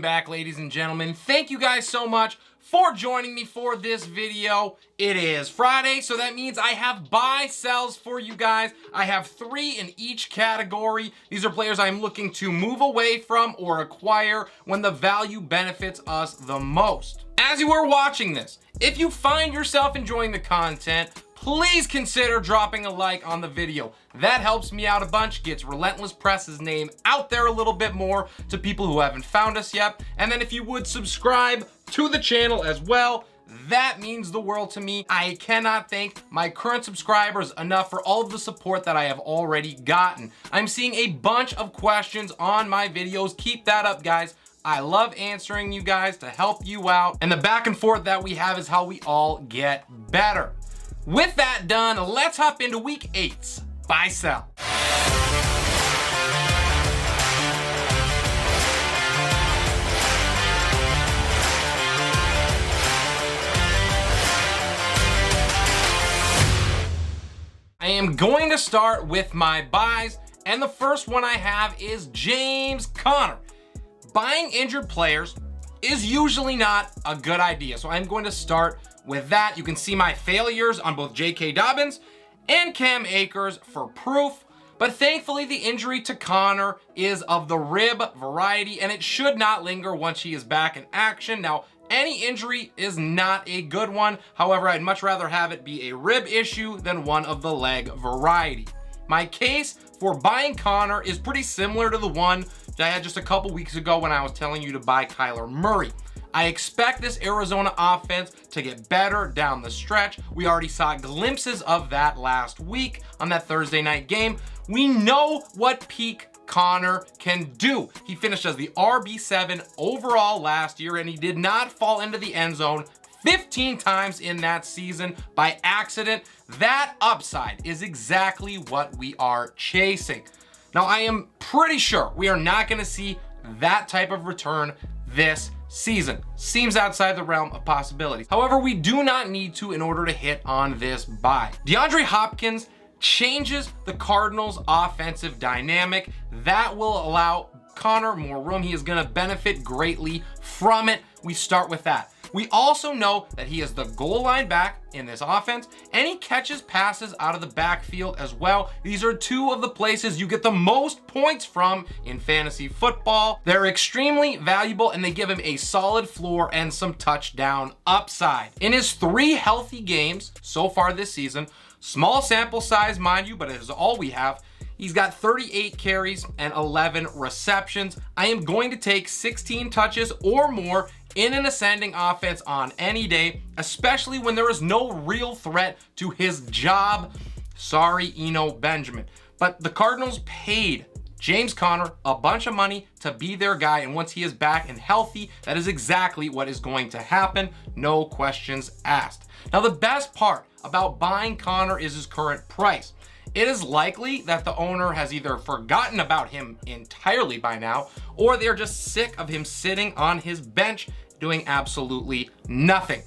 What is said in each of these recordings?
back, ladies and gentlemen. Thank you guys so much for joining me for this video. It is Friday, so that means I have buy sells for you guys. I have 3 in each category. These are players I'm looking to move away from or acquire when the value benefits us the most. As you are watching this, if you find yourself enjoying the content, please consider dropping a like on the video. That helps me out a bunch, gets Relentless Press's name out there a little bit more to people who haven't found us yet. And then if you would subscribe to the channel as well, that means the world to me. I cannot thank my current subscribers enough for all of the support that I have already gotten. I'm seeing a bunch of questions on my videos. Keep that up, guys. I love answering you guys to help you out. And the back and forth that we have is how we all get better. With that done, let's hop into week 8's buy sell. I am going to start with my buys, and the first one I have is James Conner. Buying injured players is usually not a good idea, so I'm going to start with that. You can see my failures on both J.K. Dobbins and Cam Akers for proof, but thankfully the injury to Conner is of the rib variety, and it should not linger once he is back in action. Now, any injury is not a good one. However, I'd much rather have it be a rib issue than one of the leg variety. My case for buying Conner is pretty similar to the one that I had just a couple weeks ago when I was telling you to buy Kyler Murray. I expect this Arizona offense to get better down the stretch. We already saw glimpses of that last week on that Thursday night game. We know what peak Conner can do. He finished as the RB7 overall last year, and he did not fall into the end zone 15 times in that season by accident. That upside is exactly what we are chasing. Now, I am pretty sure we are not going to see that type of return this season. Seems outside the realm of possibilities. However, we do not need to in order to hit on this buy. DeAndre Hopkins changes the Cardinals' offensive dynamic. That will allow Conner more room. He is going to benefit greatly from it. We start with that. We also know that he is the goal line back in this offense, and he catches passes out of the backfield as well. These are 2 of the places you get the most points from in fantasy football. They're extremely valuable, and they give him a solid floor and some touchdown upside. In his 3 healthy games so far this season, small sample size, mind you, but it is all we have, he's got 38 carries and 11 receptions. I am going to take 16 touches or more in an ascending offense on any day, especially when there is no real threat to his job. Sorry, Eno Benjamin. But the Cardinals paid James Conner a bunch of money to be their guy, and once he is back and healthy, that is exactly what is going to happen. No questions asked. Now, the best part about buying Conner is his current price. It is likely that the owner has either forgotten about him entirely by now, or they're just sick of him sitting on his bench doing absolutely nothing.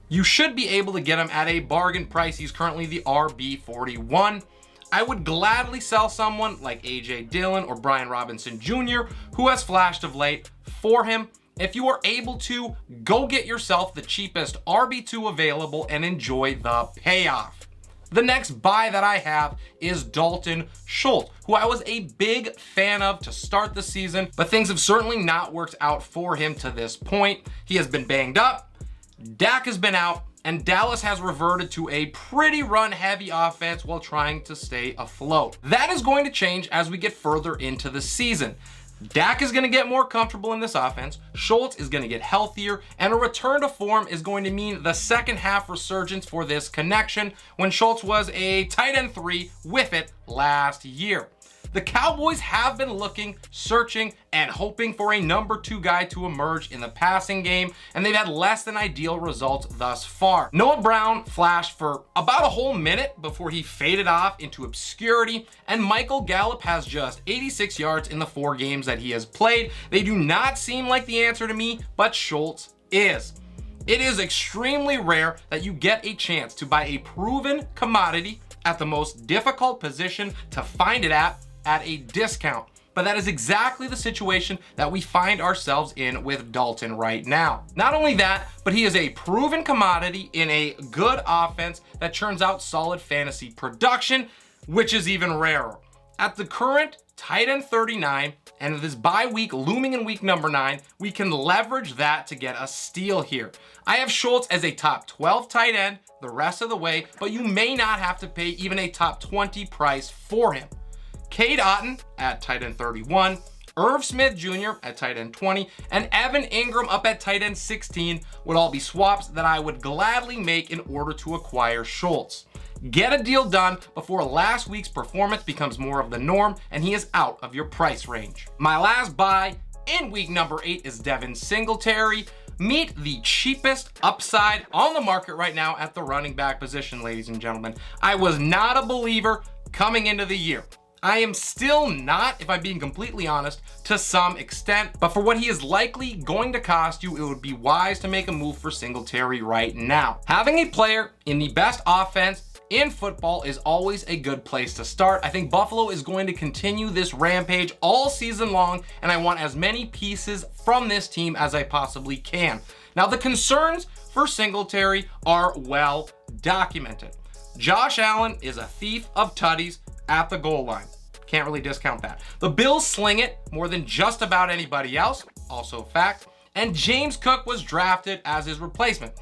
You should be able to get him at a bargain price. He's currently the RB41. I would gladly sell someone like A.J. Dillon or Brian Robinson Jr., who has flashed of late, for him. If you are able to, go get yourself the cheapest RB2 available and enjoy the payoff. The next buy that I have is Dalton Schultz, who I was a big fan of to start the season, but things have certainly not worked out for him to this point. He has been banged up, Dak has been out, and Dallas has reverted to a pretty run-heavy offense while trying to stay afloat. That is going to change as we get further into the season. Dak is going to get more comfortable in this offense, Schultz is going to get healthier, and a return to form is going to mean the second half resurgence for this connection when Schultz was a tight end 3 with it last year. The Cowboys have been looking, searching, and hoping for a number 2 guy to emerge in the passing game, and they've had less than ideal results thus far. Noah Brown flashed for about a whole minute before he faded off into obscurity, and Michael Gallup has just 86 yards in the 4 games that he has played. They do not seem like the answer to me, but Schultz is. It is extremely rare that you get a chance to buy a proven commodity at the most difficult position to find it at a discount. but that is exactly the situation that we find ourselves in with Dalton right now. Not only that, but he is a proven commodity in a good offense that churns out solid fantasy production, which is even rarer. At the current tight end 39, and with this bye week looming in week number 9, we can leverage that to get a steal here. I have Schultz as a top 12 tight end the rest of the way, but you may not have to pay even a top 20 price for him. Cade Otton at tight end 31, Irv Smith Jr. at tight end 20, and Evan Ingram up at tight end 16 would all be swaps that I would gladly make in order to acquire Schultz. Get a deal done before last week's performance becomes more of the norm and he is out of your price range. My last buy in week number 8 is Devin Singletary. Meet the cheapest upside on the market right now at the running back position, ladies and gentlemen. I was not a believer coming into the year. I am still not, if I'm being completely honest, to some extent, but for what he is likely going to cost you, it would be wise to make a move for Singletary right now. Having a player in the best offense in football is always a good place to start. I think Buffalo is going to continue this rampage all season long, and I want as many pieces from this team as I possibly can. Now, the concerns for Singletary are well documented. Josh Allen is a thief of tutties at the goal line. Can't really discount that. The Bills sling it more than just about anybody else, also a fact. And James Cook was drafted as his replacement.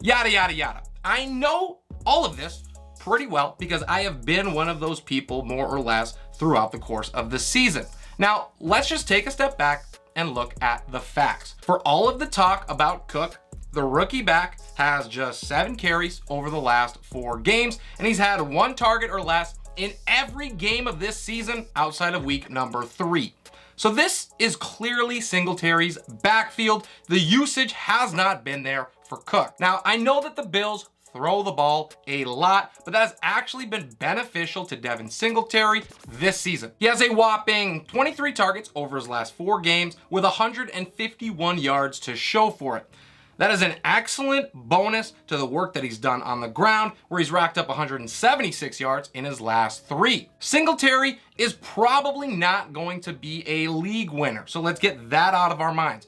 Yada, yada, yada. I know all of this pretty well because I have been one of those people more or less throughout the course of the season. Now, let's just take a step back and look at the facts. For all of the talk about Cook, the rookie back has just 7 carries over the last 4 games, and he's had 1 target or less in every game of this season outside of week number 3. So this is clearly Singletary's backfield. The usage has not been there for Cook. Now, I know that the Bills throw the ball a lot, but that has actually been beneficial to Devin Singletary this season. He has a whopping 23 targets over his last 4 games with 151 yards to show for it. That is an excellent bonus to the work that he's done on the ground, where he's racked up 176 yards in his last 3. Singletary is probably not going to be a league winner, so let's get that out of our minds.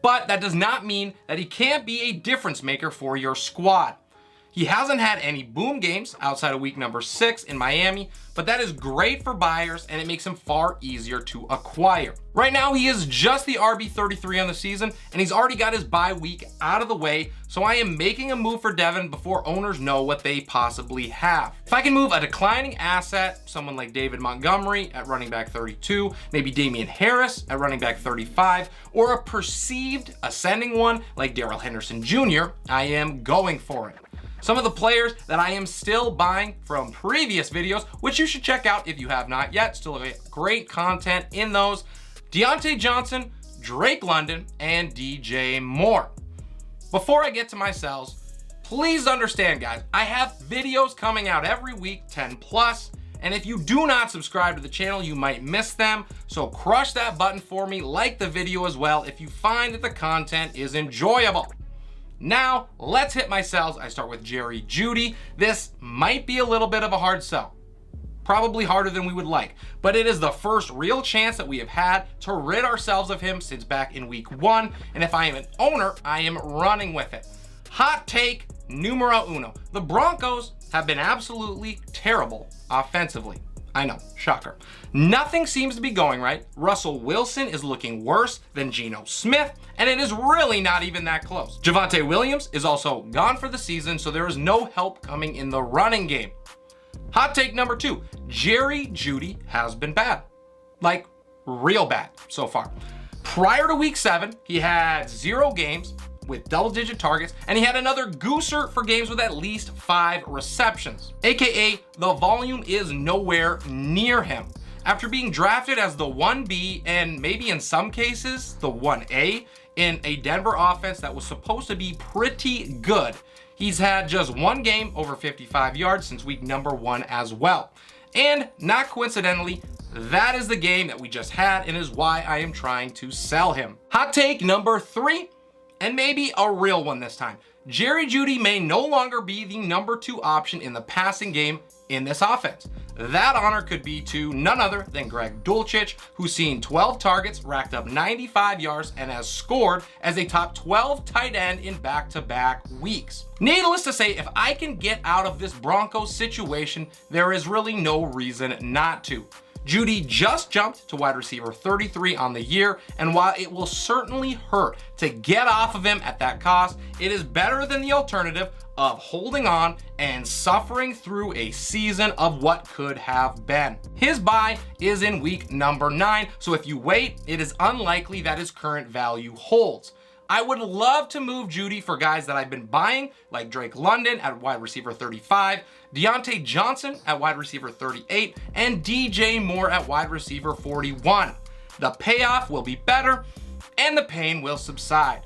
But that does not mean that he can't be a difference maker for your squad. He hasn't had any boom games outside of week number 6 in Miami, but that is great for buyers and it makes him far easier to acquire. Right now, he is just the RB33 on the season and he's already got his bye week out of the way, so I am making a move for Devin before owners know what they possibly have. If I can move a declining asset, someone like David Montgomery at running back 32, maybe Damian Harris at running back 35, or a perceived ascending one like Darrell Henderson Jr., I am going for it. Some of the players that I am still buying from previous videos, which you should check out if you have not yet, still great content in those: Deontay Johnson, Drake London, and DJ Moore. Before I get to my sells, please understand, guys, I have videos coming out every week, 10 plus, and if you do not subscribe to the channel, you might miss them. So crush that button for me, like the video as well if you find that the content is enjoyable. Now, let's hit my sells. I start with Jerry Jeudy. This might be a little bit of a hard sell. Probably harder than we would like, but it is the first real chance that we have had to rid ourselves of him since back in week 1, and if I am an owner, I am running with it. Hot take numero uno. The Broncos have been absolutely terrible offensively. I know, shocker. Nothing seems to be going right. Russell Wilson is looking worse than Geno Smith, and it is really not even that close. Javonte Williams is also gone for the season, so there is no help coming in the running game. Hot take number 2, Jerry Jeudy has been bad. Like, real bad so far. Prior to week 7, he had 0 games with double-digit targets, and he had another gooser for games with at least 5 receptions. AKA, the volume is nowhere near him. After being drafted as the 1B and maybe in some cases the 1A in a Denver offense that was supposed to be pretty good, he's had just 1 game over 55 yards since week number 1 as well. And not coincidentally, that is the game that we just had and is why I am trying to sell him. Hot take number 3, and maybe a real one this time. Jerry Jeudy may no longer be the number 2 option in the passing game in this offense. That honor could be to none other than Greg Dulcich, who's seen 12 targets, racked up 95 yards, and has scored as a top 12 tight end in back-to-back weeks. Needless to say, if I can get out of this Broncos situation, there is really no reason not to. Jeudy just jumped to wide receiver 33 on the year, and while it will certainly hurt to get off of him at that cost, it is better than the alternative of holding on and suffering through a season of what could have been. His buy is in week number 9, so if you wait, it is unlikely that his current value holds. I would love to move Jeudy for guys that I've been buying, like Drake London at wide receiver 35, Deontay Johnson at wide receiver 38, and DJ Moore at wide receiver 41. The payoff will be better, and the pain will subside.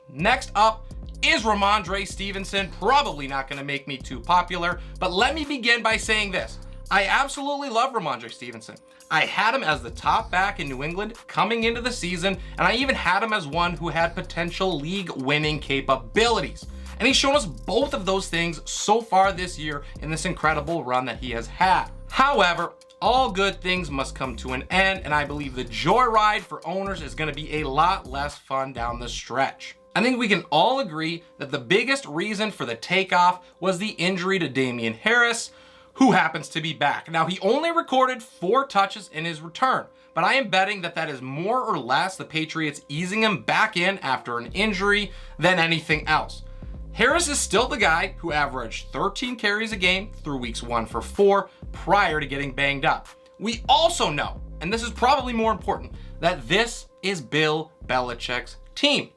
Next up is Ramondre Stevenson. Probably not going to make me too popular, but let me begin by saying this. I absolutely love Ramondre Stevenson. I had him as the top back in New England coming into the season, and I even had him as one who had potential league-winning capabilities. And he's shown us both of those things so far this year in this incredible run that he has had. However, all good things must come to an end, and I believe the joyride for owners is going to be a lot less fun down the stretch. I think we can all agree that the biggest reason for the takeoff was the injury to Damian Harris, who happens to be back. Now, he only recorded 4 touches in his return, but I am betting that that is more or less the Patriots easing him back in after an injury than anything else. Harris is still the guy who averaged 13 carries a game through weeks 1 for 4 prior to getting banged up. We also know, and this is probably more important, that this is Bill Belichick's team.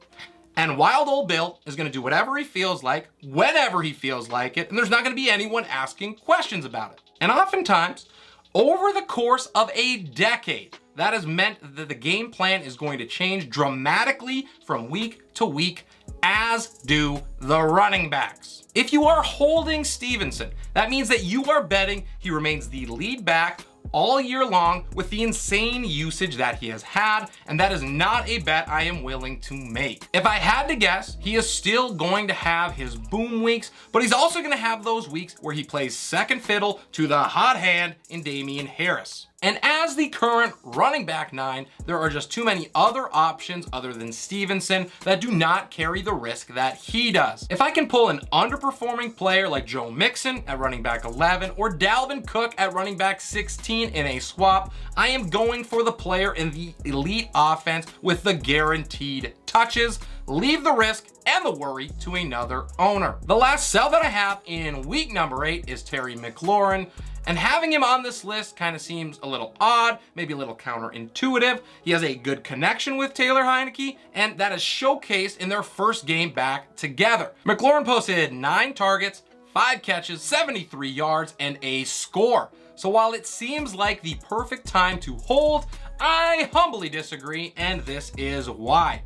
And wild old Bill is going to do whatever he feels like, whenever he feels like it, and there's not going to be anyone asking questions about it. And oftentimes, over the course of a decade, that has meant that the game plan is going to change dramatically from week to week, as do the running backs. If you are holding Stevenson, that means that you are betting he remains the lead back all year long with the insane usage that he has had, and that is not a bet I am willing to make. If I had to guess, he is still going to have his boom weeks, but he's also going to have those weeks where he plays second fiddle to the hot hand in Damian Harris. And as the current running back 9, there are just too many other options other than Stevenson that do not carry the risk that he does. If I can pull an underperforming player like Joe Mixon at running back 11 or Dalvin Cook at running back 16 in a swap, I am going for the player in the elite offense with the guaranteed touches. Leave the risk and the worry to another owner. The last sell that I have in week number 8 is Terry McLaurin. And having him on this list kind of seems a little odd, maybe a little counterintuitive. He has a good connection with Taylor Heineke, and that is showcased in their first game back together. McLaurin posted 9 targets, 5 catches, 73 yards, and a score. So while it seems like the perfect time to hold, I humbly disagree, and this is why.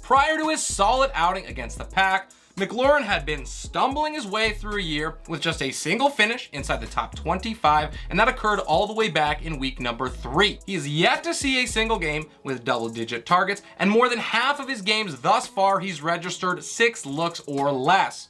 Prior to his solid outing against the Pack, McLaurin had been stumbling his way through a year with just a single finish inside the top 25, and that occurred all the way back in week number 3. He is yet to see a single game with double-digit targets, and more than half of his games thus far, he's registered 6 looks or less.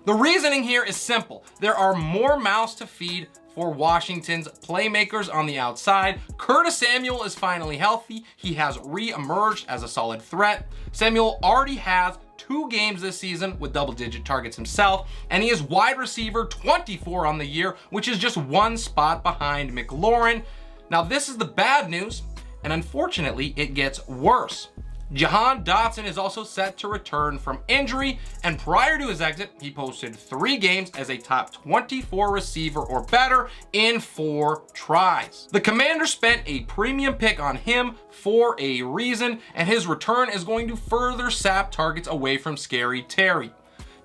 The reasoning here is simple. There are more mouths to feed for Washington's playmakers on the outside. Curtis Samuel is finally healthy. He has re-emerged as a solid threat. Samuel already has 2 games this season with double-digit targets himself, and he is wide receiver 24 on the year, which is just 1 spot behind McLaurin. Now, this is the bad news, and unfortunately, it gets worse. Jahan Dotson is also set to return from injury, and prior to his exit, he posted 3 games as a top 24 receiver or better in 4 tries. The Commanders spent a premium pick on him for a reason, and his return is going to further sap targets away from Scary Terry.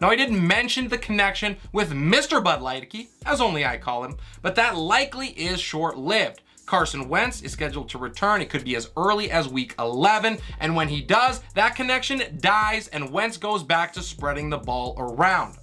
Now, I didn't mention the connection with Mr. Bud Light, as only I call him, but that likely is short-lived. Carson Wentz is scheduled to return. It could be as early as week 11. And when he does, that connection dies and Wentz goes back to spreading the ball around.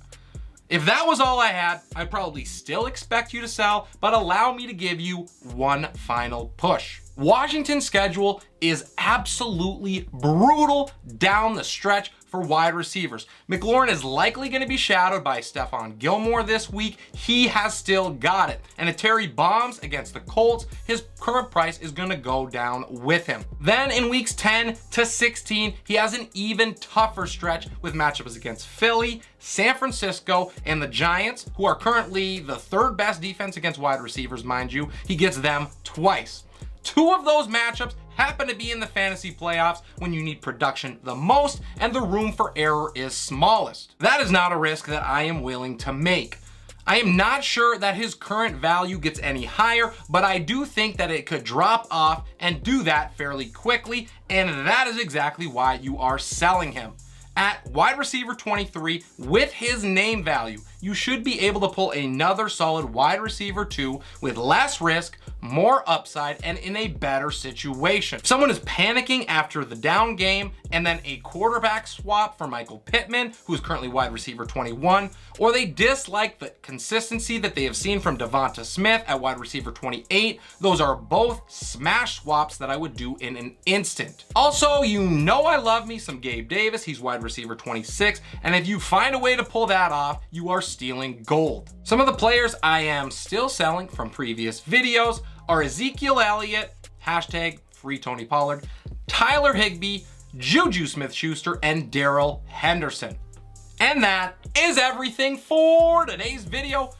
If that was all I had, I'd probably still expect you to sell, but allow me to give you one final push. Washington's schedule is absolutely brutal down the stretch for wide receivers. McLaurin is likely going to be shadowed by Stephon Gilmore this week. He has still got it. And if Terry bombs against the Colts, his current price is going to go down with him. Then in weeks 10 to 16, he has an even tougher stretch with matchups against Philly, San Francisco, and the Giants, who are currently the third best defense against wide receivers, mind you. He gets them twice. Two of those matchups happen to be in the fantasy playoffs when you need production the most and the room for error is smallest. That is not a risk that I am willing to make. I am not sure that his current value gets any higher, but I do think that it could drop off and do that fairly quickly, and that is exactly why you are selling him. At wide receiver 23, with his name value, you should be able to pull another solid wide receiver 2 with less risk, more upside, and in a better situation. If someone is panicking after the down game and then a quarterback swap for Michael Pittman, who's currently wide receiver 21, or they dislike the consistency that they have seen from Devonta Smith at wide receiver 28, those are both smash swaps that I would do in an instant. Also, you know I love me some Gabe Davis. He's wide receiver 26, and if you find a way to pull that off, you are stealing gold. Some of the players I am still selling from previous videos are Ezekiel Elliott, hashtag free Tony Pollard, Tyler Higbee, Juju Smith-Schuster, and Darrell Henderson. And that is everything for today's video.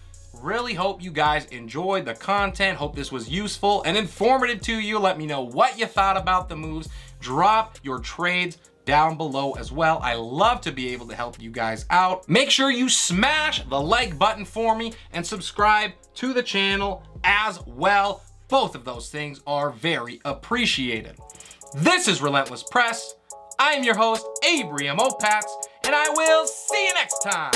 Really hope you guys enjoyed the content. Hope this was useful and informative to you. Let me know what you thought about the moves. Drop your trades down below as well. I love to be able to help you guys out. Make sure you smash the like button for me and subscribe to the channel as well. Both of those things are very appreciated. This is Relentless Press. I am your host, Abriam Opatz, and I will see you next time.